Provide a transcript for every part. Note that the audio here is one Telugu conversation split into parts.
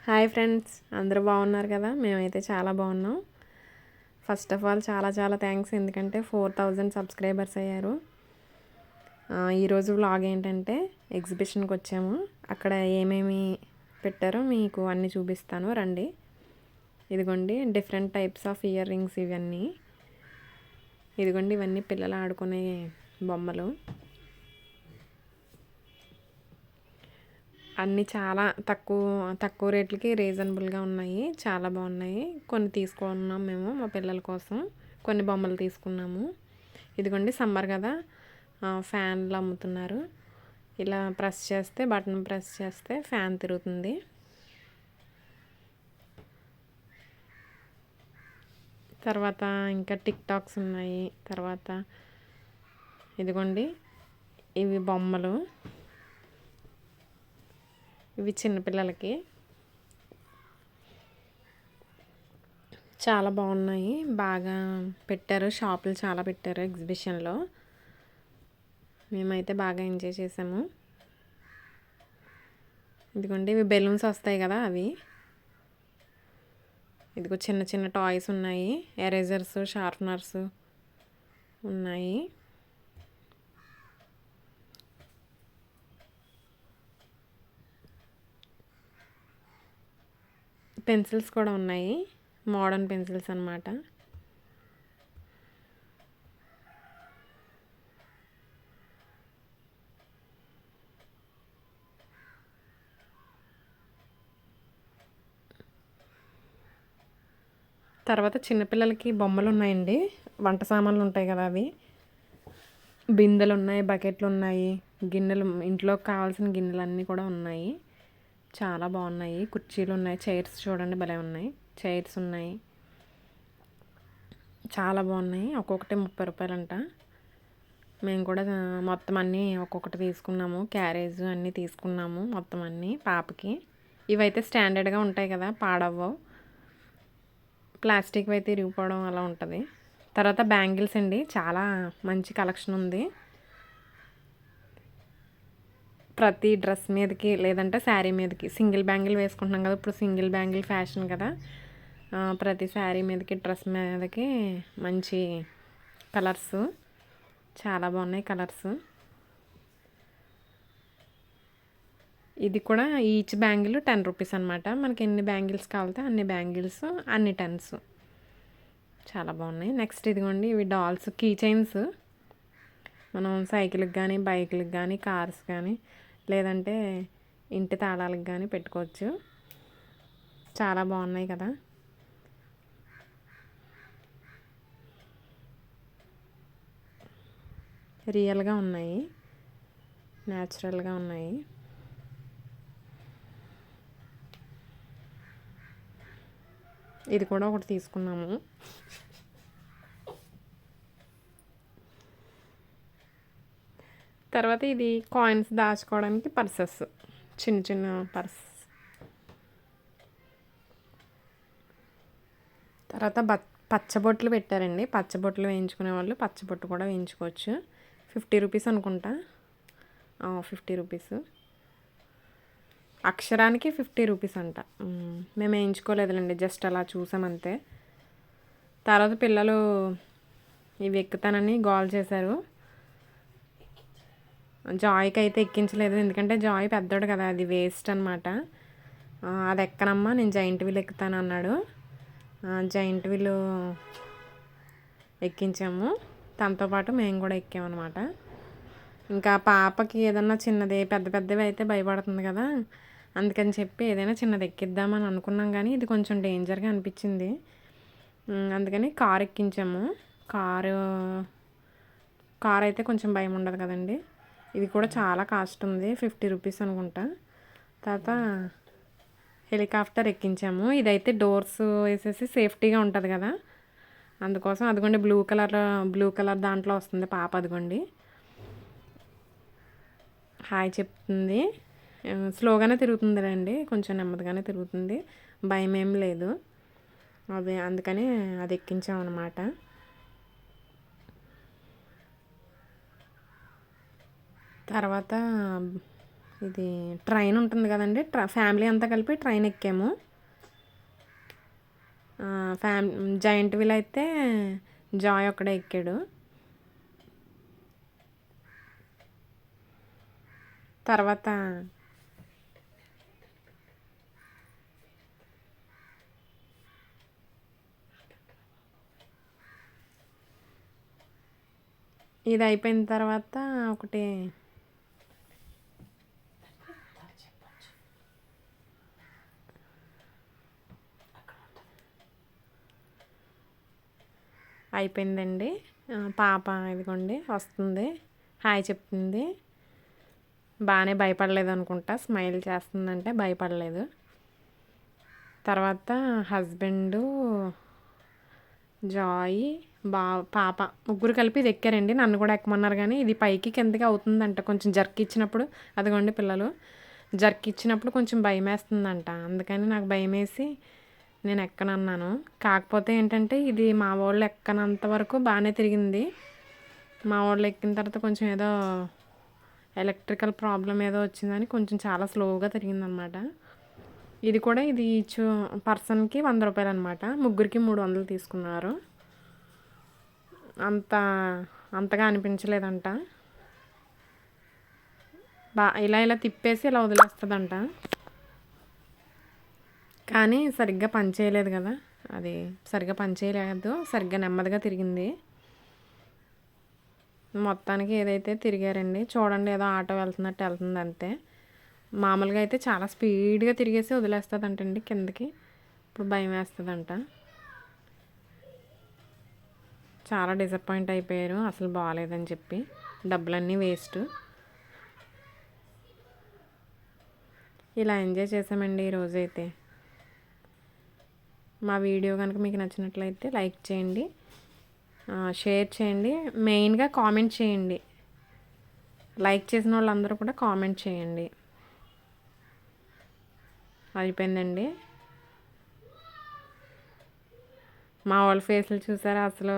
హాయ్ ఫ్రెండ్స్, అందరూ బాగున్నారు కదా? మేమైతే చాలా బాగున్నాం. ఫస్ట్ ఆఫ్ ఆల్ చాలా చాలా థ్యాంక్స్, ఎందుకంటే 4000 సబ్స్క్రైబర్స్ అయ్యారు. ఈరోజు వ్లాగ్ ఏంటంటే ఎగ్జిబిషన్కి వచ్చాము. అక్కడ ఏమేమి పెట్టారో మీకు అన్నీ చూపిస్తాను, రండి. ఇదిగోండి different types of ear rings ఇవన్నీ. ఇదిగోండి ఇవన్నీ పిల్లలు ఆడుకునే బొమ్మలు. అన్నీ చాలా తక్కువ రేట్లకి రీజనబుల్గా ఉన్నాయి, చాలా బాగున్నాయి. కొన్ని తీసుకున్నాం మేము మా పిల్లల కోసం, కొన్ని బొమ్మలు తీసుకున్నాము. ఇదిగోండి సమ్మర్ కదా, ఫ్యాన్లు అమ్ముతున్నారు. ఇలా ప్రెస్ చేస్తే, బటన్ ప్రెస్ చేస్తే ఫ్యాన్ తిరుగుతుంది. తర్వాత ఇంకా టిక్ టాక్స్ ఉన్నాయి. తర్వాత ఇదిగోండి ఇవి బొమ్మలు, ఇవి చిన్నపిల్లలకి చాలా బాగున్నాయి. బాగా పెట్టారు, షాపులు చాలా పెట్టారు ఎగ్జిబిషన్లో. మేమైతే బాగా ఎంజాయ్ చేసాము. ఇదిగోండి ఇవి బెలూన్స్ వస్తాయి కదా, అవి. ఇదిగో చిన్న చిన్న టాయ్స్ ఉన్నాయి, ఎరేజర్స్, షార్ప్నర్స్ ఉన్నాయి. పెన్సిల్స్ కూడా ఉన్నాయి, మోడర్న్ పెన్సిల్స్ అన్నమాట. తర్వాత చిన్నపిల్లలకి బొమ్మలు ఉన్నాయండి, వంట సామాన్లు ఉంటాయి కదా అవి. బిందెలు ఉన్నాయి, బకెట్లు ఉన్నాయి, గిన్నెలు, ఇంట్లోకి కావాల్సిన గిన్నెలు అన్నీ కూడా ఉన్నాయి. చాలా బాగున్నాయి. కుర్చీలు ఉన్నాయి, చైర్స్ చూడండి భలే ఉన్నాయి. చైర్స్ ఉన్నాయి, చాలా బాగున్నాయి. ఒక్కొక్కటి 30 రూపాయలంట. మేము కూడా మొత్తం అన్నీ ఒక్కొక్కటి తీసుకున్నాము, క్యారేజ్ అన్నీ తీసుకున్నాము మొత్తం అన్నీ పాపకి. ఇవైతే స్టాండర్డ్గా ఉంటాయి కదా, పాడవ్వవు. ప్లాస్టిక్ అయితే ఇరిగిపోవడం అలా ఉంటుంది. తర్వాత బ్యాంగిల్స్ అండి, చాలా మంచి కలెక్షన్ ఉంది. ప్రతి డ్రెస్ మీదకి లేదంటే శారీ మీదకి సింగిల్ బ్యాంగిల్ వేసుకుంటున్నాం కదా, ఇప్పుడు సింగిల్ బ్యాంగిల్ ఫ్యాషన్ కదా. ప్రతి శారీ మీదకి, డ్రెస్ మీదకి మంచి కలర్స్, చాలా బాగున్నాయి కలర్స్. ఇది కూడా ఈచ్ బ్యాంగిల్ 10 రూపీస్ అనమాట. మనకి ఎన్ని బ్యాంగిల్స్ కావాలితే అన్ని బ్యాంగిల్స్, అన్ని 10s. చాలా బాగున్నాయి. నెక్స్ట్ ఇదిగోండి ఇవి డాల్స్, కీ చైన్స్. మనం సైకిల్కి కానీ, బైక్లకు కానీ, కార్స్ కానీ, లేదంటే ఇంటి తాళాలకు కానీ పెట్టుకోవచ్చు. చాలా బాగున్నాయి కదా. రియల్గా ఉన్నాయి, న్యాచురల్గా ఉన్నాయి. ఇది కూడా ఒకటి తీసుకున్నాము. తర్వాత ఇది కాయిన్స్ దాచుకోవడానికి పర్సెస్, చిన్న చిన్న పర్స్. తర్వాత పచ్చబొట్లు పెట్టారండి. పచ్చబొట్లు వేయించుకునే వాళ్ళు పచ్చబొట్టు కూడా వేయించుకోవచ్చు. 50 రూపీస్ అనుకుంటా, 50 రూపీస్. అక్షరానికి 50 రూపీస్ అంట. మేము వేయించుకోలేదులేండి, జస్ట్ అలా చూసామంతే. తర్వాత పిల్లలు ఇవి ఎక్కుతానని గోల్ చేశారు. జాయ్కి అయితే ఎక్కించలేదు, ఎందుకంటే జాయ్ పెద్దోడు కదా, అది వేస్ట్ అనమాట. అది ఎక్కనమ్మా, నేను జైంట్ వీల్ ఎక్కుతాను అన్నాడు. జైంట్ వీల్ ఎక్కించాము, తనతో పాటు మేము కూడా ఎక్కామన్నమాట. ఇంకా పాపకి ఏదన్నా చిన్నది, పెద్దవి అయితే భయపడుతుంది కదా, అందుకని చెప్పి ఏదైనా చిన్నది ఎక్కిద్దామని అనుకున్నాం, కానీ ఇది కొంచెం డేంజర్గా అనిపించింది. అందుకని కార్ ఎక్కించాము. కార్ అయితే కొంచెం భయం ఉండదు కదండి. ఇది కూడా చాలా కాస్ట్ ఉంది, 50 రూపీస్ అనుకుంటా. తర్వాత హెలికాప్టర్ ఎక్కించాము. ఇదైతే డోర్స్ వేసేసి సేఫ్టీగా ఉంటుంది కదా, అందుకోసం. అదిగోండి బ్లూ కలర్ దాంట్లో వస్తుంది పాప, అదిగోండి హాయ్ చెప్తుంది. స్లోగానే తిరుగుతుంది రండి, కొంచెం నెమ్మదిగానే తిరుగుతుంది, భయం ఏం లేదు. అదే అందుకని అది ఎక్కించామన్నమాట. తర్వాత ఇది ట్రైన్ ఉంటుంది కదండి, ఫ్యామిలీ అంతా కలిపి ట్రైన్ ఎక్కాము. జాయింట్ వీల్ అయితే జాయ్ ఒక్కడే ఎక్కాడు. తర్వాత ఇది అయిపోయిన తర్వాత ఒకటి అయిపోయిందండి. పాప ఇదిగోండి వస్తుంది, హాయ్ చెప్తుంది. బాగానే భయపడలేదు అనుకుంటా, స్మైల్ చేస్తుందంటే భయపడలేదు. తర్వాత హస్బెండు, జాయ్, పాప ముగ్గురు కలిపి ఇది ఎక్కారండి. నన్ను కూడా ఎక్కమన్నారు కానీ ఇది పైకి కిందకి అవుతుందంట. కొంచెం జర్క్ ఇచ్చినప్పుడు, అదిగోండి పిల్లలు జర్క్ ఇచ్చినప్పుడు కొంచెం భయం వేస్తుందంట. అందుకని నాకు భయం వేసి నేను ఎక్కనన్నాను. కాకపోతే ఏంటంటే ఇది మా వాళ్ళు ఎక్కనంత వరకు బాగానే తిరిగింది. మా వాళ్ళు ఎక్కిన తర్వాత కొంచెం ఏదో ఎలక్ట్రికల్ ప్రాబ్లం ఏదో వచ్చిందని కొంచెం చాలా స్లోగా తిరిగిందనమాట. ఇది కూడా ఇది ఈచ్ పర్సన్కి 100 రూపాయలు అనమాట. ముగ్గురికి 300 తీసుకున్నారు. అంతగా అనిపించలేదంట. ఇలా తిప్పేసి ఇలా వదిలేస్తుందంట. కానీ సరిగ్గా పని చేయలేదు కదా, అది సరిగ్గా పని చేయలేదు, సరిగ్గా నెమ్మదిగా తిరిగింది. మొత్తానికి ఏదైతే తిరిగారండి. చూడండి ఏదో ఆటో వెళ్తున్నట్టు వెళ్తుంది అంతే. మామూలుగా అయితే చాలా స్పీడ్గా తిరిగేసి వదిలేస్తుందంటండి కిందకి. ఇప్పుడు భయం వేస్తుందంట. చాలా డిసప్పాయింట్ అయిపోయారు, అసలు బాగాలేదని చెప్పి. డబ్బులన్నీ వేస్ట్. ఇలా ఎంజాయ్ చేసామండి ఈరోజైతే. మా వీడియో కనుక మీకు నచ్చినట్లయితే లైక్ చేయండి, షేర్ చేయండి, మెయిన్గా కామెంట్ చేయండి. లైక్ చేసిన వాళ్ళందరూ కూడా కామెంట్ చేయండి. అయిపోయిందండి. మా వాళ్ళ ఫేస్లు చూసారా, అసలు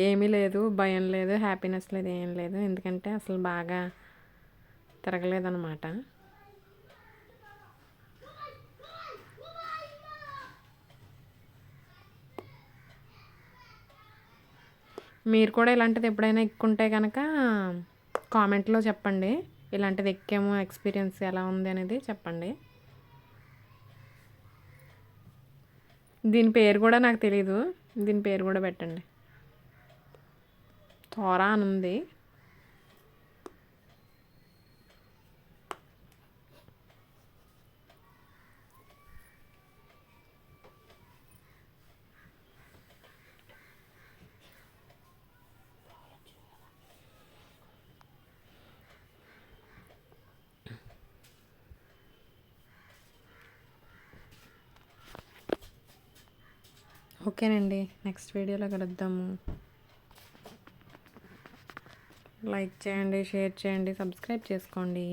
ఏమీ లేదు, భయం లేదు, హ్యాపీనెస్ లేదు, ఏం లేదు. ఎందుకంటే అసలు బాగా తిరగలేదన్నమాట. మీరు కూడా ఇలాంటిది ఎప్పుడైనా ఎక్కుంటే కనుక కామెంట్లో చెప్పండి. ఇలాంటిది ఎక్కాము, ఎక్స్పీరియన్స్ ఎలా ఉంది అనేది చెప్పండి. దీని పేరు కూడా నాకు తెలీదు, దీని పేరు కూడా పెట్టండి. తోరా అని ఉంది. ఓకేనండి, నెక్స్ట్ వీడియోలో కలుద్దాము. లైక్ చేయండి, షేర్ చేయండి, సబ్స్క్రైబ్ చేసుకోండి.